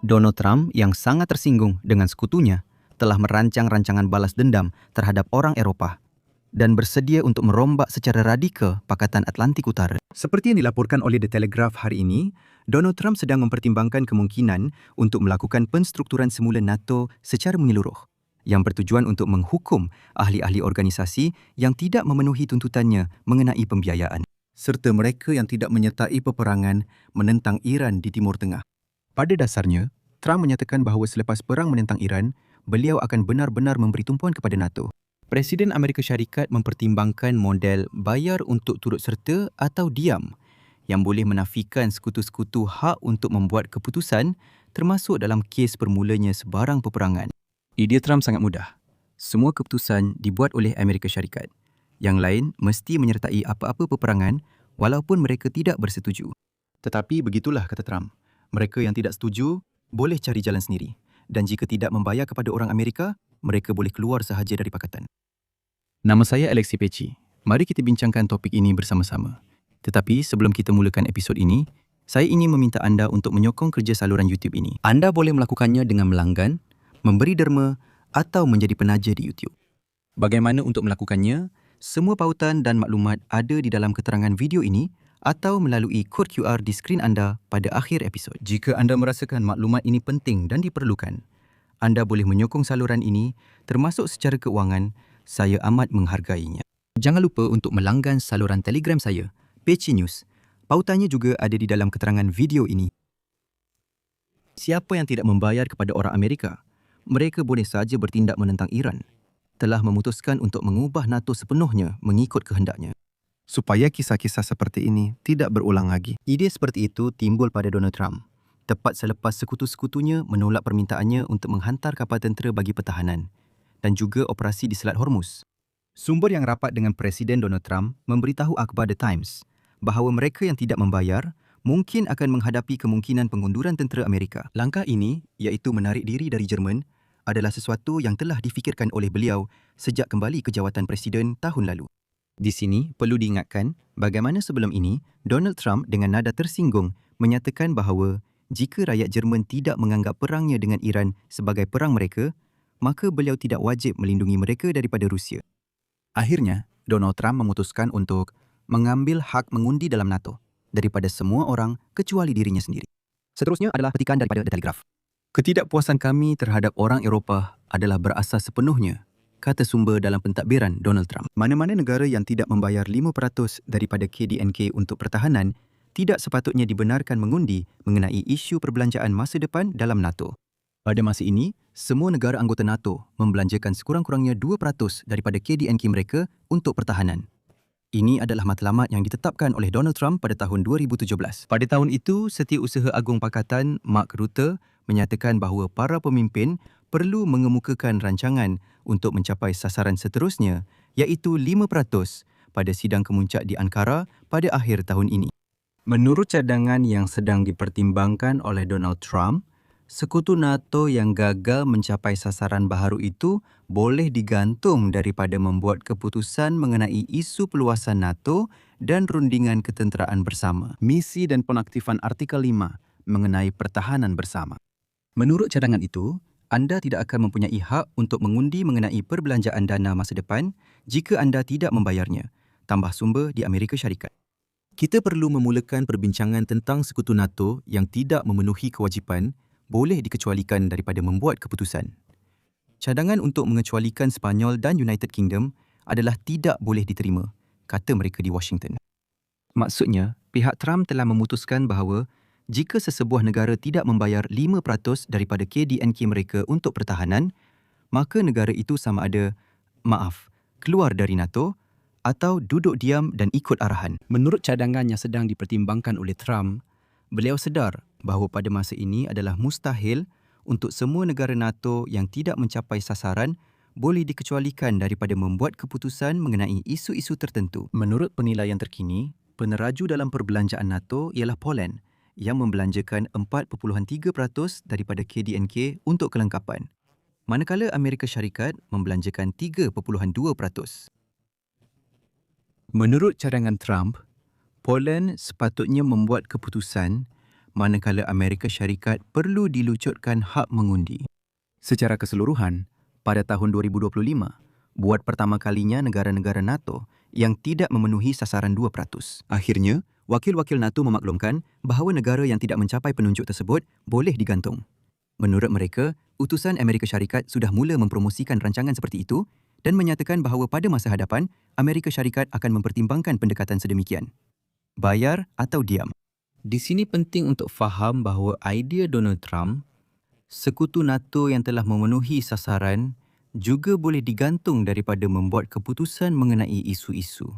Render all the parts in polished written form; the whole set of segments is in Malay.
Donald Trump yang sangat tersinggung dengan sekutunya telah merancang rancangan balas dendam terhadap orang Eropah dan bersedia untuk merombak secara radikal Pakatan Atlantik Utara. Seperti yang dilaporkan oleh The Telegraph hari ini, Donald Trump sedang mempertimbangkan kemungkinan untuk melakukan penstrukturan semula NATO secara menyeluruh yang bertujuan untuk menghukum ahli-ahli organisasi yang tidak memenuhi tuntutannya mengenai pembiayaan serta mereka yang tidak menyertai peperangan menentang Iran di Timur Tengah. Pada dasarnya, Trump menyatakan bahawa selepas perang menentang Iran, beliau akan benar-benar memberi tumpuan kepada NATO. Presiden Amerika Syarikat mempertimbangkan model bayar untuk turut serta atau diam yang boleh menafikan sekutu-sekutu hak untuk membuat keputusan termasuk dalam kes permulanya sebarang peperangan. Idea Trump sangat mudah. Semua keputusan dibuat oleh Amerika Syarikat. Yang lain mesti menyertai apa-apa peperangan walaupun mereka tidak bersetuju. Tetapi begitulah kata Trump. Mereka yang tidak setuju boleh cari jalan sendiri. Dan jika tidak membayar kepada orang Amerika, mereka boleh keluar sahaja dari pakatan. Nama saya Alexi Peci. Mari kita bincangkan topik ini bersama-sama. Tetapi sebelum kita mulakan episod ini, saya ingin meminta anda untuk menyokong kerja saluran YouTube ini. Anda boleh melakukannya dengan melanggan, memberi derma atau menjadi penaja di YouTube. Bagaimana untuk melakukannya? Semua pautan dan maklumat ada di dalam keterangan video ini atau melalui kod QR di skrin anda pada akhir episod. Jika anda merasakan maklumat ini penting dan diperlukan, anda boleh menyokong saluran ini termasuk secara keuangan. Saya amat menghargainya. Jangan lupa untuk melanggan saluran Telegram saya, Peci News. Pautannya juga ada di dalam keterangan video ini. Siapa yang tidak membayar kepada orang Amerika, mereka boleh saja bertindak menentang Iran, telah memutuskan untuk mengubah NATO sepenuhnya mengikut kehendaknya. Supaya kisah-kisah seperti ini tidak berulang lagi. Idea seperti itu timbul pada Donald Trump, tepat selepas sekutu-sekutunya menolak permintaannya untuk menghantar kapal tentera bagi pertahanan dan juga operasi di Selat Hormuz. Sumber yang rapat dengan Presiden Donald Trump memberitahu akhbar The Times bahawa mereka yang tidak membayar mungkin akan menghadapi kemungkinan pengunduran tentera Amerika. Langkah ini, iaitu menarik diri dari Jerman, adalah sesuatu yang telah difikirkan oleh beliau sejak kembali ke jawatan Presiden tahun lalu. Di sini perlu diingatkan bagaimana sebelum ini Donald Trump dengan nada tersinggung menyatakan bahawa jika rakyat Jerman tidak menganggap perangnya dengan Iran sebagai perang mereka, maka beliau tidak wajib melindungi mereka daripada Rusia. Akhirnya, Donald Trump memutuskan untuk mengambil hak mengundi dalam NATO daripada semua orang kecuali dirinya sendiri. Seterusnya adalah petikan daripada The Telegraph. Ketidakpuasan kami terhadap orang Eropah adalah berasas sepenuhnya, kata sumber dalam pentadbiran Donald Trump. Mana-mana negara yang tidak membayar 5% daripada KDNK untuk pertahanan tidak sepatutnya dibenarkan mengundi mengenai isu perbelanjaan masa depan dalam NATO. Pada masa ini, semua negara anggota NATO membelanjakan sekurang-kurangnya 2% daripada KDNK mereka untuk pertahanan. Ini adalah matlamat yang ditetapkan oleh Donald Trump pada tahun 2017. Pada tahun itu, Setiausaha Agung Pakatan Mark Rutte menyatakan bahawa para pemimpin perlu mengemukakan rancangan untuk mencapai sasaran seterusnya, iaitu 5% pada sidang kemuncak di Ankara pada akhir tahun ini. Menurut cadangan yang sedang dipertimbangkan oleh Donald Trump, sekutu NATO yang gagal mencapai sasaran baharu itu boleh digantung daripada membuat keputusan mengenai isu peluasan NATO dan rundingan ketenteraan bersama, misi dan penaktifan Artikel 5 mengenai pertahanan bersama. Menurut cadangan itu, anda tidak akan mempunyai hak untuk mengundi mengenai perbelanjaan dana masa depan jika anda tidak membayarnya, tambah sumber di Amerika Syarikat. Kita perlu memulakan perbincangan tentang sekutu NATO yang tidak memenuhi kewajipan boleh dikecualikan daripada membuat keputusan. Cadangan untuk mengecualikan Sepanyol dan United Kingdom adalah tidak boleh diterima, kata mereka di Washington. Maksudnya, pihak Trump telah memutuskan bahawa jika sesebuah negara tidak membayar 5% daripada KDNK mereka untuk pertahanan, maka negara itu sama ada, keluar dari NATO atau duduk diam dan ikut arahan. Menurut cadangan yang sedang dipertimbangkan oleh Trump, beliau sedar bahawa pada masa ini adalah mustahil untuk semua negara NATO yang tidak mencapai sasaran boleh dikecualikan daripada membuat keputusan mengenai isu-isu tertentu. Menurut penilaian terkini, peneraju dalam perbelanjaan NATO ialah Poland yang membelanjakan 4.3% daripada KDNK untuk kelengkapan, manakala Amerika Syarikat membelanjakan 3.2%. Menurut cadangan Trump, Poland sepatutnya membuat keputusan manakala Amerika Syarikat perlu dilucutkan hak mengundi. Secara keseluruhan, pada tahun 2025, buat pertama kalinya negara-negara NATO yang tidak memenuhi sasaran 2%. Akhirnya, wakil-wakil NATO memaklumkan bahawa negara yang tidak mencapai penunjuk tersebut boleh digantung. Menurut mereka, utusan Amerika Syarikat sudah mula mempromosikan rancangan seperti itu dan menyatakan bahawa pada masa hadapan, Amerika Syarikat akan mempertimbangkan pendekatan sedemikian. Bayar atau diam. Di sini penting untuk faham bahawa idea Donald Trump, sekutu NATO yang telah memenuhi sasaran juga boleh digantung daripada membuat keputusan mengenai isu-isu.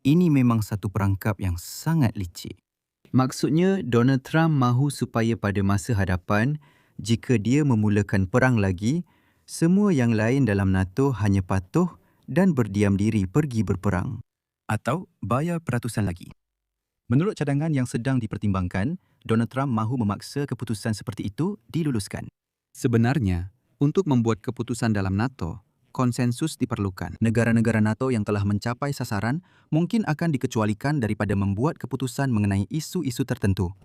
Ini memang satu perangkap yang sangat licik. Maksudnya, Donald Trump mahu supaya pada masa hadapan, jika dia memulakan perang lagi, semua yang lain dalam NATO hanya patuh dan berdiam diri pergi berperang. Atau bayar peratusan lagi. Menurut cadangan yang sedang dipertimbangkan, Donald Trump mahu memaksa keputusan seperti itu diluluskan. Sebenarnya, untuk membuat keputusan dalam NATO, konsensus diperlukan. Negara-negara NATO yang telah mencapai sasaran mungkin akan dikecualikan daripada membuat keputusan mengenai isu-isu tertentu.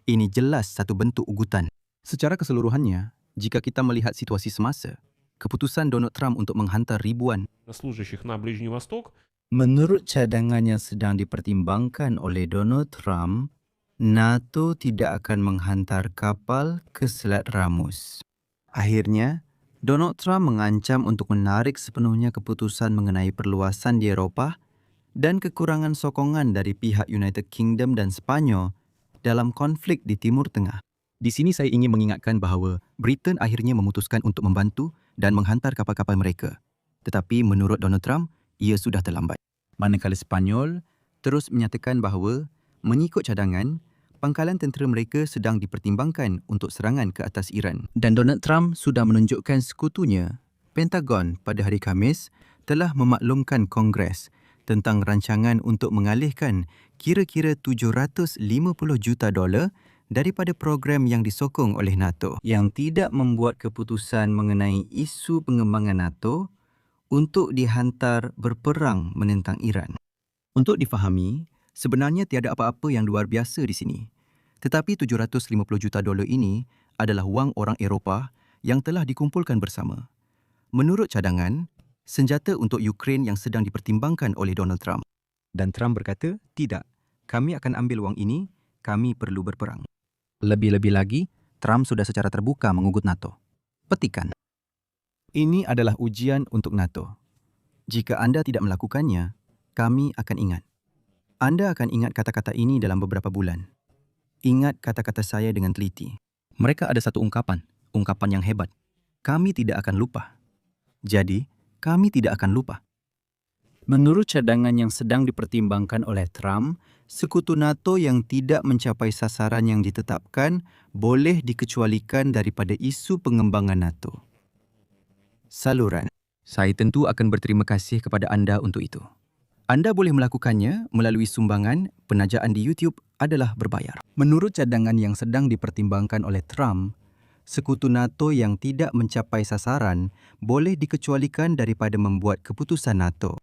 Ini jelas satu bentuk ugutan. Secara keseluruhannya, jika kita melihat situasi semasa, keputusan Donald Trump untuk menghantar ribuan служащих на Ближний Восток. menurut cadangan yang sedang dipertimbangkan oleh Donald Trump, NATO tidak akan menghantar kapal ke Selat Ramus. Akhirnya, Donald Trump mengancam untuk menarik sepenuhnya keputusan mengenai perluasan di Eropah dan kekurangan sokongan dari pihak United Kingdom dan Sepanyol dalam konflik di Timur Tengah. Di sini saya ingin mengingatkan bahawa Britain akhirnya memutuskan untuk membantu dan menghantar kapal-kapal mereka. Tetapi menurut Donald Trump, ia sudah terlambat. Manakala Sepanyol terus menyatakan bahawa mengikut cadangan, pangkalan tentera mereka sedang dipertimbangkan untuk serangan ke atas Iran. Dan Donald Trump sudah menunjukkan sekutunya, Pentagon pada hari Khamis telah memaklumkan Kongres tentang rancangan untuk mengalihkan kira-kira $750 juta daripada program yang disokong oleh NATO yang tidak membuat keputusan mengenai isu pengembangan NATO untuk dihantar berperang menentang Iran. Untuk difahami, sebenarnya tiada apa-apa yang luar biasa di sini. Tetapi $750 juta ini adalah wang orang Eropah yang telah dikumpulkan bersama. Menurut cadangan, senjata untuk Ukraine yang sedang dipertimbangkan oleh Donald Trump. Dan Trump berkata, tidak, kami akan ambil wang ini, kami perlu berperang. Lebih-lebih lagi, Trump sudah secara terbuka mengugut NATO. Petikan. Ini adalah ujian untuk NATO. Jika anda tidak melakukannya, kami akan ingat. Anda akan ingat kata-kata ini dalam beberapa bulan. Ingat kata-kata saya dengan teliti. Mereka ada satu ungkapan yang hebat. Kami tidak akan lupa. Jadi, kami tidak akan lupa. Menurut cadangan yang sedang dipertimbangkan oleh Trump, sekutu NATO yang tidak mencapai sasaran yang ditetapkan boleh dikecualikan daripada isu pengembangan NATO. Saluran. Saya tentu akan berterima kasih kepada anda untuk itu. Anda boleh melakukannya melalui sumbangan. Penajaan di YouTube adalah berbayar. Menurut cadangan yang sedang dipertimbangkan oleh Trump, sekutu NATO yang tidak mencapai sasaran boleh dikecualikan daripada membuat keputusan NATO.